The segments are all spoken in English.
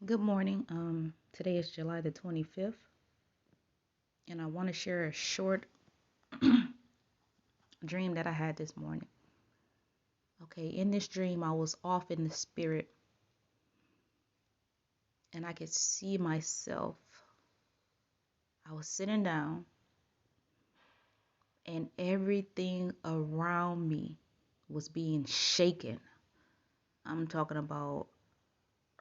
Good morning. Today is July the 25th, and I want to share a short dream that I had this morning. Okay, in this dream, I was off in the spirit, and I could see myself. I was sitting down, and everything around me was being shaken. I'm talking about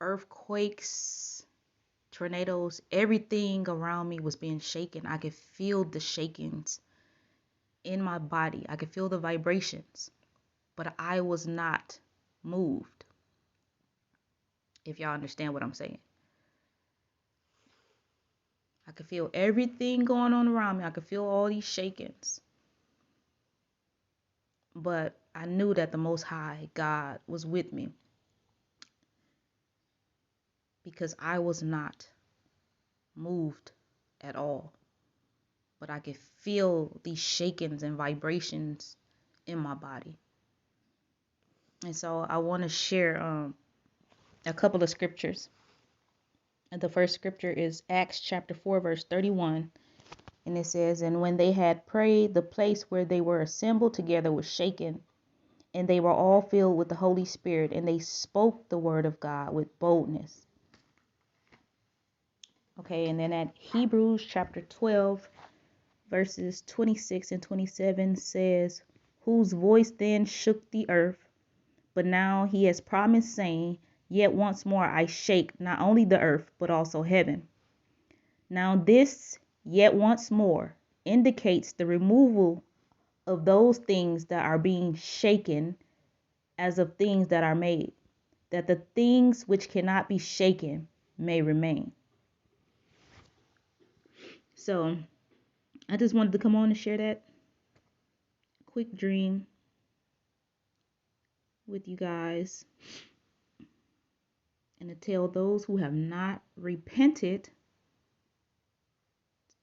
earthquakes, tornadoes, everything around me was being shaken. I could feel the shakings in my body, I could feel the vibrations. But I was not moved, if y'all understand what I'm saying. I could feel everything going on around me. I could feel all these shakings. But I knew that the Most High God was with me because I was not moved at all. But I could feel these shakings and vibrations in my body. And so I want to share a couple of scriptures. And the first scripture is Acts chapter 4, verse 31. And it says, "And when they had prayed, the place where they were assembled together was shaken, and they were all filled with the Holy Spirit, and they spoke the word of God with boldness." Okay, and then at Hebrews chapter 12, verses 26 and 27 says, "Whose voice then shook the earth, but now he has promised, saying, Yet once more I shake not only the earth, but also heaven." Now this yet once more indicates the removal of those things that are being shaken as of things that are made, that the things which cannot be shaken may remain. So I just wanted to come on and share that quick dream with you guys and to tell those who have not repented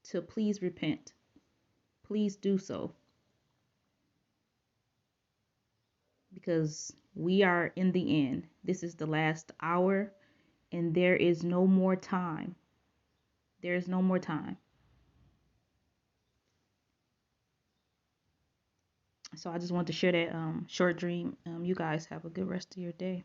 to please repent. Please do so, because we are in the end. This is the last hour, and there is no more time. There is no more time. So I just wanted to share that short dream. You guys have a good rest of your day.